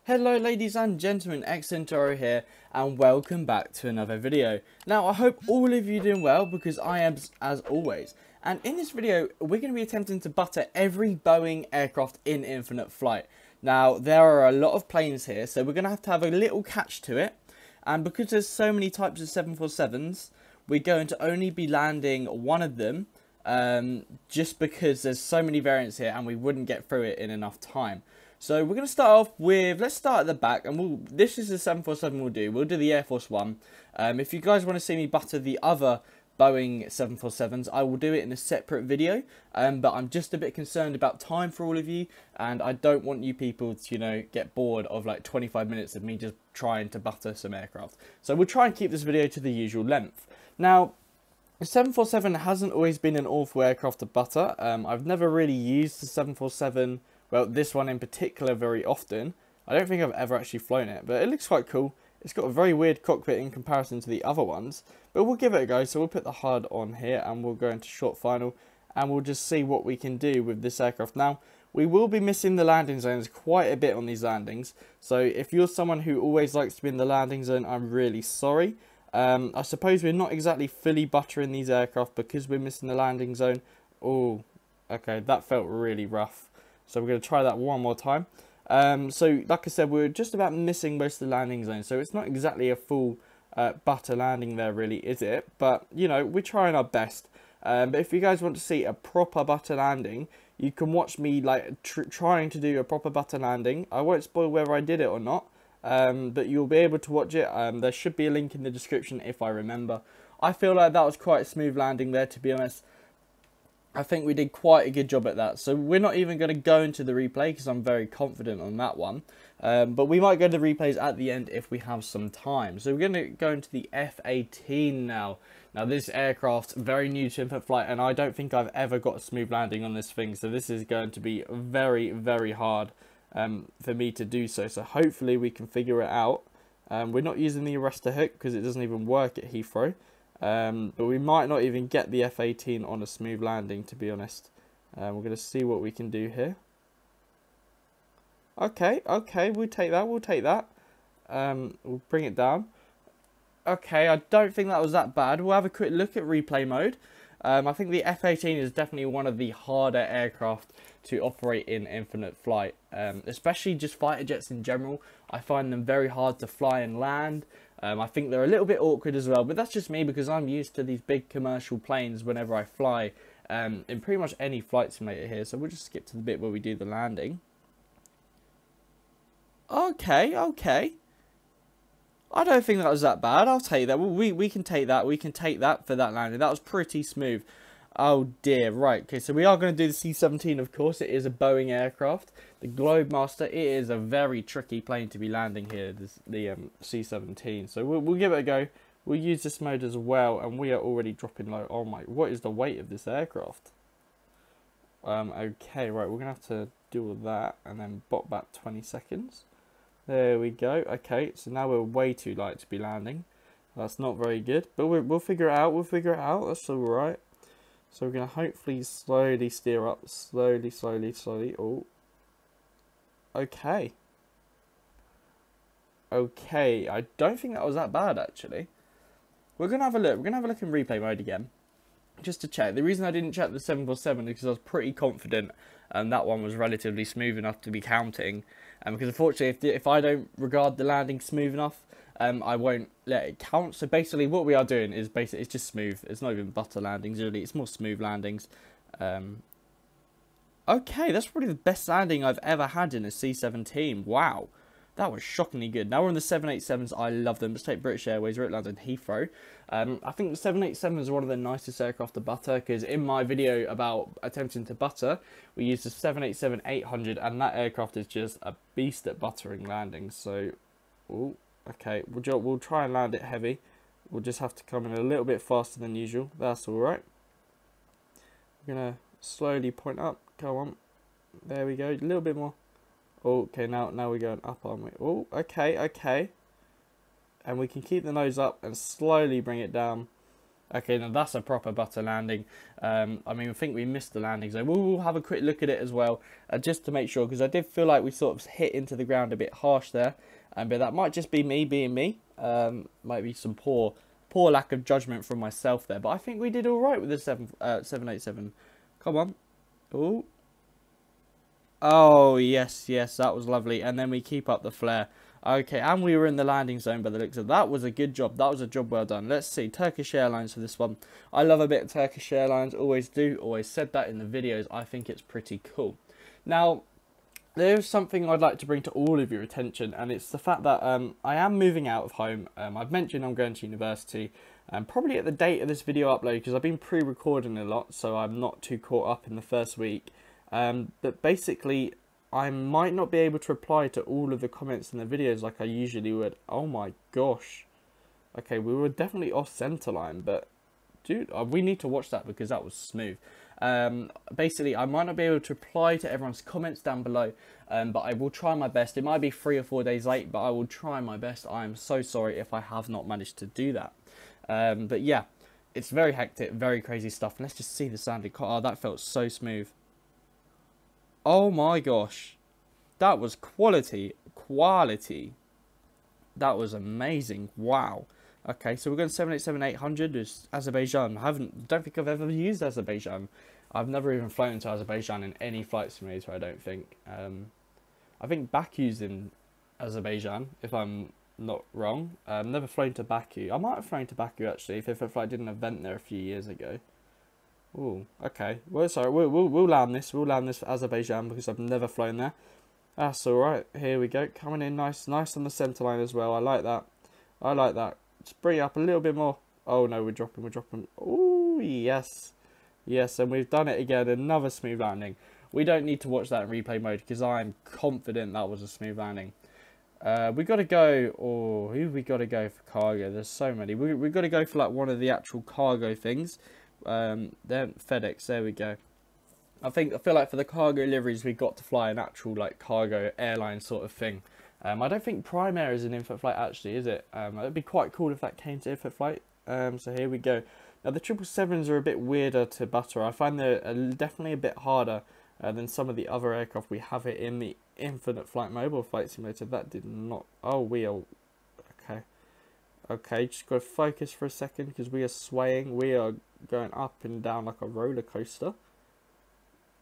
Hello ladies and gentlemen, Xcentoro here and welcome back to another video. Now I hope all of you are doing well because I am as always. And in this video we're going to be attempting to butter every Boeing aircraft in infinite flight. Now there are a lot of planes here, so we're going to have a little catch to it. And because there's so many types of 747s, we're going to only be landing one of them. Just because there's so many variants here and we wouldn't get through it in enough time. So we're going to start off with, let's start at the back, and this is the 747 we'll do the Air Force One. If you guys want to see me butter the other Boeing 747s, I will do it in a separate video, but I'm just a bit concerned about time for all of you, and I don't want you people to, you know, get bored of like 25 minutes of me just trying to butter some aircraft. So we'll try and keep this video to the usual length. Now, the 747 hasn't always been an awful aircraft to butter. I've never really used the 747, well, this one in particular, very often. I don't think I've ever actually flown it, but it looks quite cool. It's got a very weird cockpit in comparison to the other ones, but we'll give it a go. So we'll put the HUD on here and we'll go into short final and we'll just see what we can do with this aircraft. Now, we will be missing the landing zones quite a bit on these landings. So if you're someone who always likes to be in the landing zone, I'm really sorry. I suppose we're not exactly fully buttering these aircraft because we're missing the landing zone. Oh, okay, that felt really rough. So we're going to try that one more time. So like I said, we're just about missing most of the landing zone. So it's not exactly a full butter landing there really, is it? But, you know, we're trying our best. But if you guys want to see a proper butter landing, you can watch me like trying to do a proper butter landing. I won't spoil whether I did it or not. But you'll be able to watch it. There should be a link in the description if I remember. I feel like that was quite a smooth landing there, to be honest. I think we did quite a good job at that. So we're not even going to go into the replay because I'm very confident on that one. But we might go to the replays at the end if we have some time. So we're going to go into the F-18 now. Now this aircraft, very new to infant flight, and I don't think I've ever got a smooth landing on this thing. So this is going to be very, very hard for me to do so. So hopefully we can figure it out. We're not using the arrestor hook because it doesn't even work at Heathrow. But we might not even get the F-18 on a smooth landing, to be honest. We're going to see what we can do here. Okay, we'll take that, we'll bring it down. Okay, I don't think that was that bad. We'll have a quick look at replay mode. I think the F-18 is definitely one of the harder aircraft to operate in infinite flight, especially just fighter jets in general. I find them very hard to fly and land. I think they're a little bit awkward as well, but that's just me because I'm used to these big commercial planes whenever I fly in pretty much any flight simulator here. So we'll just skip to the bit where we do the landing. Okay. I don't think that was that bad. I'll take that. We can take that. We can take that for that landing. That was pretty smooth. Oh dear, right. Okay, so we are going to do the C-17, of course. It is a Boeing aircraft. The Globemaster, it is a very tricky plane to be landing here, the C-17. So we'll give it a go. We'll use this mode as well, and we are already dropping low. Oh my, what is the weight of this aircraft? Okay, right, we're going to have to do all that, and then bot back 20 seconds. There we go. Okay, so now we're way too light to be landing. That's not very good, but we'll figure it out. That's all right. So we're going to hopefully slowly steer up. Slowly. Oh. Okay. I don't think that was that bad, actually. We're going to have a look. We're going to have a look in replay mode again, just to check. The reason I didn't check the 747 is because I was pretty confident that one was relatively smooth enough to be counting. Because unfortunately, if I don't regard the landing smooth enough, I won't let it count. So basically what we are doing is it's just smooth. It's not even butter landings really, it's more smooth landings. Okay, that's probably the best landing I've ever had in a C-17. Wow, that was shockingly good. Now we're on the 787s. I love them. Let's take British Airways. We're at London Heathrow. I think the 787 is one of the nicest aircraft to butter, because in my video about attempting to butter, we used the 787-800, and that aircraft is just a beast at buttering landings. So, ooh, okay, we'll try and land it heavy. We'll just have to come in a little bit faster than usual. That's all right. We're going to slowly point up. Come on. There we go. A little bit more. Okay, now we're going up, aren't we? Oh, okay. And we can keep the nose up and slowly bring it down. Okay, now that's a proper butter landing. I mean, I think we missed the landing zone. We'll have a quick look at it as well, just to make sure, because I did feel like we sort of hit into the ground a bit harsh there. But that might just be me being me. Might be some poor lack of judgment from myself there. But I think we did all right with the 787. Come on. Oh. Oh, yes, that was lovely. And then we keep up the flare. Okay, and we were in the landing zone by the looks of it. That was a good job. That was a job well done. Let's see, Turkish Airlines for this one. I love a bit of Turkish Airlines. Always do. Always said that in the videos. I think it's pretty cool. Now, there's something I'd like to bring to all of your attention, and it's the fact that I am moving out of home. I've mentioned I'm going to university, probably at the date of this video upload, because I've been pre-recording a lot, so I'm not too caught up in the first week. But basically, I might not be able to reply to all of the comments in the videos like I usually would. Oh my gosh. Okay, we were definitely off center line, but dude, we need to watch that because that was smooth. Basically, I might not be able to reply to everyone's comments down below, but I will try my best. It might be 3 or 4 days late, but I will try my best. I am so sorry if I have not managed to do that. But yeah, it's very hectic, very crazy stuff. And let's just see the sounding. Oh, that felt so smooth. Oh my gosh, that was quality. That was amazing. Wow. Okay, so we're going 787-800 is Azerbaijan. Don't think I've ever used Azerbaijan. I've never even flown to Azerbaijan in any flight simulator, I don't think. I think Baku's in Azerbaijan, if I'm not wrong. I've never flown to Baku. I might have flown to Baku actually, if a flight did an event there a few years ago. Oh, okay. Well, sorry, we'll land this. We'll land this for Azerbaijan because I've never flown there. That's all right. Here we go. Coming in nice on the center line as well. I like that. Just bring it up a little bit more. Oh no, we're dropping. Oh yes, and we've done it again. Another smooth landing. We don't need to watch that in replay mode because I'm confident that was a smooth landing. We got to go. Oh, who we got to go for cargo? There's so many. We got to go for like one of the actual cargo things. Then FedEx, there we go. I feel like for the cargo deliveries we got to fly an actual like cargo airline sort of thing. I don't think Prime Air is an infant flight actually, is it? It'd be quite cool if that came to infant flight. So here we go. Now the 777s are a bit weirder to butter. I find they're definitely a bit harder than some of the other aircraft we have it in the infinite flight mobile flight simulator. That did not. Oh, we are okay. Okay, just got to focus for a second because we are swaying. We are going up and down like a roller coaster.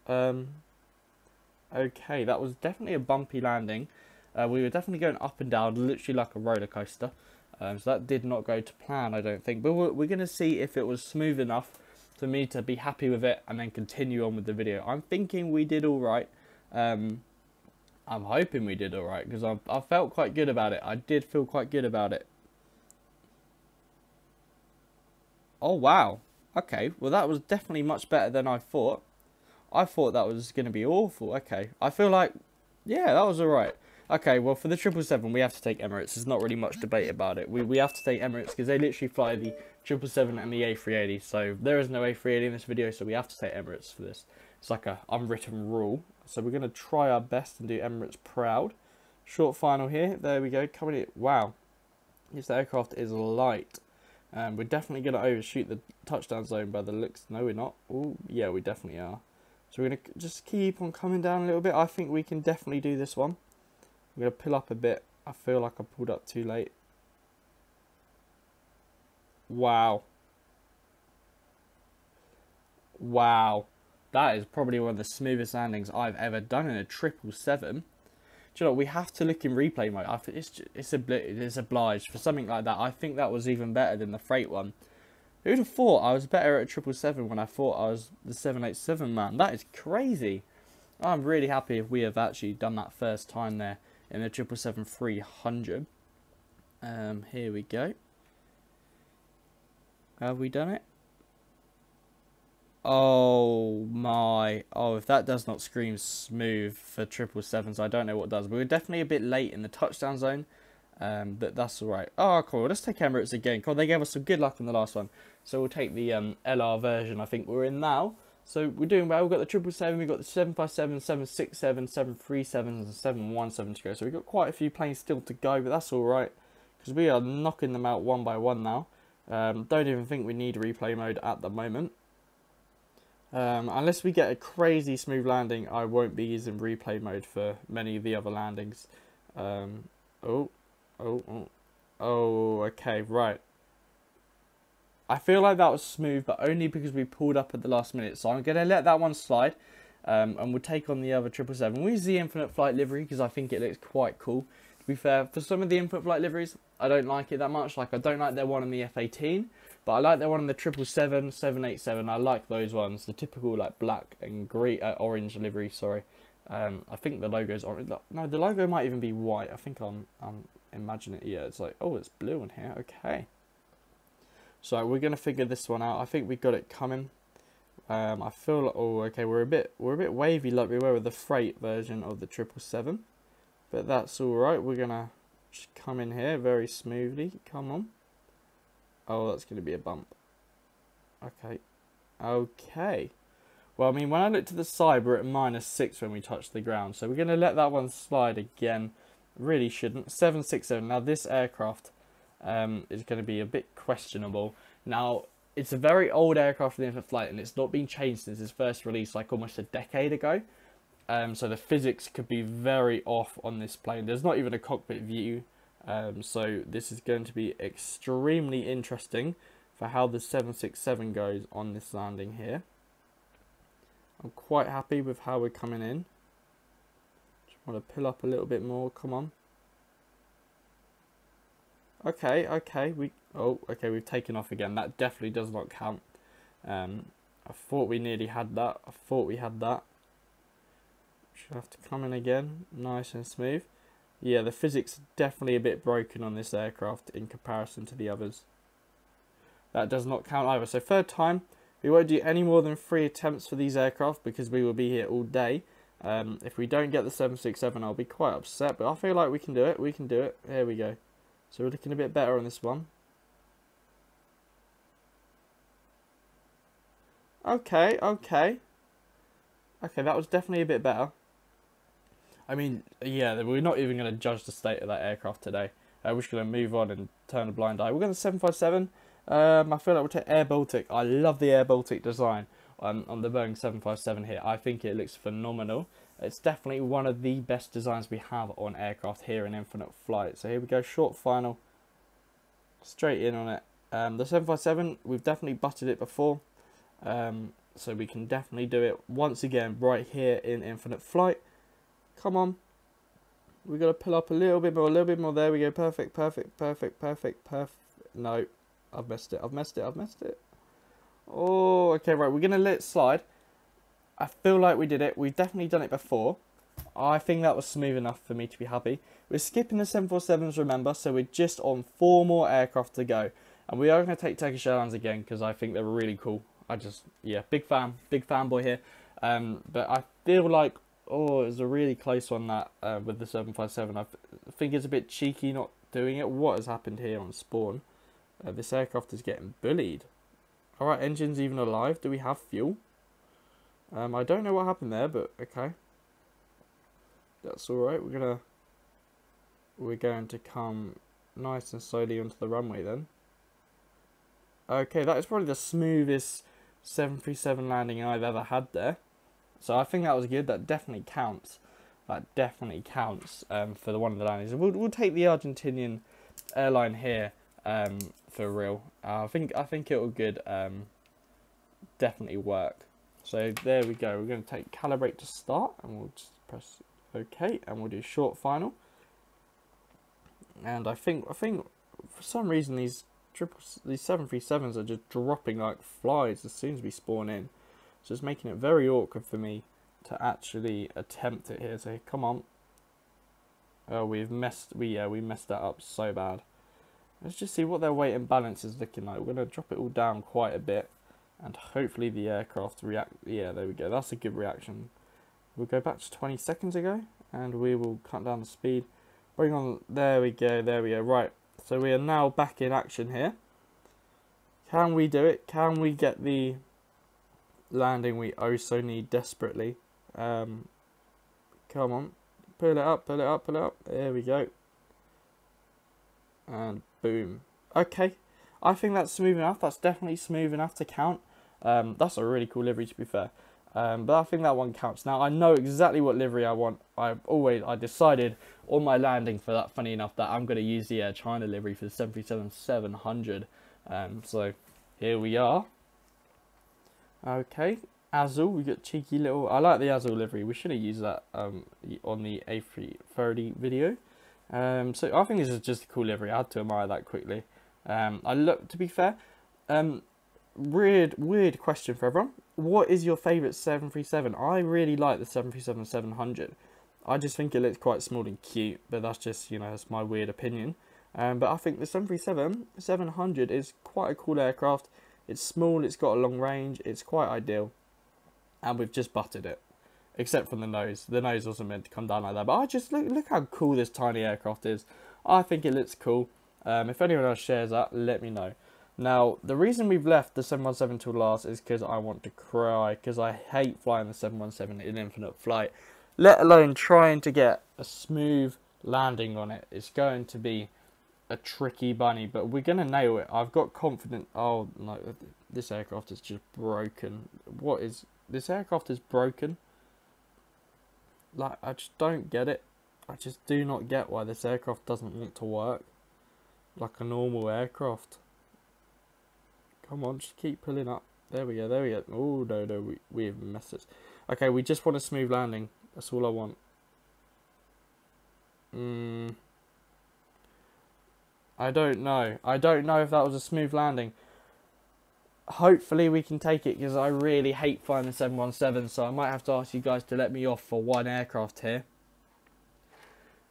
Okay, that was definitely a bumpy landing. We were definitely going up and down, literally like a roller coaster. So that did not go to plan, I don't think. But we're going to see if it was smooth enough for me to be happy with it and then continue on with the video. I'm thinking we did all right. I'm hoping we did all right because I felt quite good about it. I did feel quite good about it. Oh, wow. Okay, well, that was definitely much better than I thought. I thought that was going to be awful. Okay, I feel like, yeah, that was all right. Okay, well, for the 777, we have to take Emirates. There's not really much debate about it. We have to take Emirates because they literally fly the 777 and the A380. So there is no A380 in this video, so we have to take Emirates for this. It's like a unwritten rule. So we're going to try our best and do Emirates proud. Short final here. There we go. Coming in. Wow. This aircraft is light. We're definitely going to overshoot the touchdown zone by the looks. No, we're not. Oh, yeah, we definitely are. So we're going to just keep on coming down a little bit. I think we can definitely do this one. I'm going to pull up a bit. I feel like I pulled up too late. Wow. Wow. That is probably one of the smoothest landings I've ever done in a 777. Do you know, we have to look in replay mode. I think it's obliged for something like that. I think that was even better than the freight one. Who'd have thought I was better at 777 when I thought I was the 787 man? That is crazy. I'm really happy if we have actually done that first time there in the 777-300. Here we go. Have we done it? Oh my. Oh, if that does not scream smooth for 777s, I don't know what does. We were definitely a bit late in the touchdown zone. But that's alright. Oh, cool. Let's take Emirates again. Cool, they gave us some good luck in the last one. So we'll take the LR version I think we're in now. So we're doing well. We've got the 777, we've got the 757, 767, 737, and 717 to go. So we've got quite a few planes still to go, but that's alright. Because we are knocking them out one by one now. Don't even think we need replay mode at the moment. Unless we get a crazy smooth landing, I won't be using replay mode for many of the other landings. Okay, right. I feel like that was smooth, but only because we pulled up at the last minute. So I'm going to let that one slide, and we'll take on the other 777. We'll use the infinite flight livery because I think it looks quite cool. To be fair, for some of the infinite flight liveries, I don't like it that much. Like, I don't like their one on the F-18, but I like their one on the 777, 787. I like those ones, the typical like black and green, orange livery. Sorry, I think the logo's orange. No, the logo might even be white. I think I'm imagining it. Yeah, it's like, oh, it's blue in here. Okay. So we're gonna figure this one out. I think we got it coming. I feel like, oh, okay, we're a bit wavy like we were with the freight version of the 777, but that's all right. We're gonna just come in here very smoothly. Come on. Oh, that's gonna be a bump. Okay. Okay. Well, I mean, when I look to the side, we're at -6 when we touch the ground, so we're gonna let that one slide again. Really shouldn't. 767. Now this aircraft is going to be a bit questionable. Now, it's a very old aircraft for the infant flight, and it's not been changed since its first release, like almost a decade ago. So the physics could be very off on this plane. There's not even a cockpit view. So this is going to be extremely interesting for how the 767 goes on this landing here. I'm quite happy with how we're coming in. Just want to pull up a little bit more. Come on. Okay, we've taken off again. That definitely does not count. I thought we nearly had that. Should have to come in again, nice and smooth. Yeah, the physics are definitely a bit broken on this aircraft in comparison to the others. That does not count either. So third time, we won't do any more than 3 attempts for these aircraft because we will be here all day. If we don't get the 767, I'll be quite upset, but I feel like we can do it. Here we go. So we're looking a bit better on this one. Okay, that was definitely a bit better. I mean, yeah, we're not even going to judge the state of that aircraft today. We're just going to move on and turn a blind eye. We're going to 757. I feel like we'll take Air Baltic. I love the Air Baltic design on the Boeing 757 here. I think it looks phenomenal. It's definitely one of the best designs we have on aircraft here in Infinite Flight. So here we go, short final, straight in on it. The 757, we've definitely butted it before, so we can definitely do it once again right here in Infinite Flight. Come on, we got to pull up a little bit more. There we go, perfect. No, I've messed it. Oh, okay, right, we're gonna let it slide. I feel like we did it. We've definitely done it before. I think that was smooth enough for me to be happy. We're skipping the 747s, remember, so we're just on 4 more aircraft to go. And we are going to take Turkish Airlines again because I think they're really cool. Yeah, big fanboy here. But I feel like, oh, it was a really close one that with the 757. I think it's a bit cheeky not doing it. What has happened here on spawn? This aircraft is getting bullied. Alright, engine's even alive. Do we have fuel? I don't know what happened there, but okay. That's alright. We're going to come nice and slowly onto the runway then. Okay, that is probably the smoothest 737 landing I've ever had there. So I think that was good. That definitely counts. For the one of the landings. We'll take the Argentinian airline here for real. I think it will good. Definitely work. So there we go. We're going to take calibrate to start, and we'll just press OK, and we'll do short final. And I think for some reason these 737s are just dropping like flies as soon as we spawn in. So it's making it very awkward for me to actually attempt it here. So come on. Oh, we messed that up so bad. Let's just see what their weight and balance is looking like. We're going to drop it all down quite a bit. And hopefully the aircraft react. Yeah, there we go. That's a good reaction. We'll go back to 20 seconds ago. And we will cut down the speed. Bring on. There we go. Right. So we are now back in action here. Can we do it? Can we get the landing we oh so need desperately? Come on. Pull it up. There we go. And boom. Okay. I think that's smooth enough. That's definitely smooth enough to count. That's a really cool livery, to be fair. But I think that one counts. Now, I know exactly what livery I want. I decided on my landing for that, funny enough, that I'm going to use the Air China livery for the 737-700. So here we are. Okay, Azul, we got cheeky little. I like the Azul livery. We should have used that on the A330 video. So I think this is just a cool livery. I had to admire that quickly. To be fair, weird question for everyone. What is your favourite 737? I really like the 737-700. I just think it looks quite small and cute, but that's just, that's my weird opinion. But I think the 737-700 is quite a cool aircraft. It's small, it's got a long range, it's quite ideal. And we've just buttered it. Except from the nose. The nose wasn't meant to come down like that. But I just, look how cool this tiny aircraft is. I think it looks cool. If anyone else shares that, let me know. Now, the reason we've left the 717 till last is because I want to cry. Because I hate flying the 717 in infinite flight. Let alone trying to get a smooth landing on it. It's going to be a tricky bunny, but we're going to nail it. I've got confidence. Oh, no, this aircraft is just broken. What is... This aircraft is broken. Like, I just don't get it. I just do not get why this aircraft doesn't want to work like a normal aircraft. Come on, just keep pulling up. There we go, there we go. Oh, no, we have messed it. Okay, we just want a smooth landing. That's all I want. I don't know. I don't know if that was a smooth landing. Hopefully we can take it, because I really hate flying the 717, so I might have to ask you guys to let me off for one aircraft here.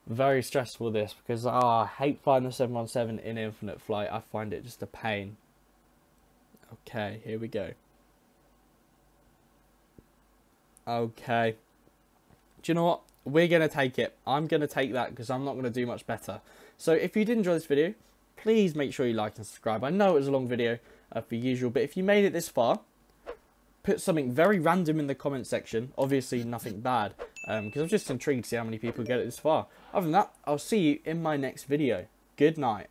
Very stressful this, because I hate flying the 717 in infinite flight. I find it just a pain. Okay, here we go. Okay. Do you know what? We're going to take it. I'm going to take that, because I'm not going to do much better. So if you did enjoy this video, please make sure you like and subscribe. I know it was a long video, for usual, but if you made it this far, put something very random in the comment section. Obviously nothing bad, because I'm just intrigued to see how many people get it this far. Other than that, I'll see you in my next video. Good night.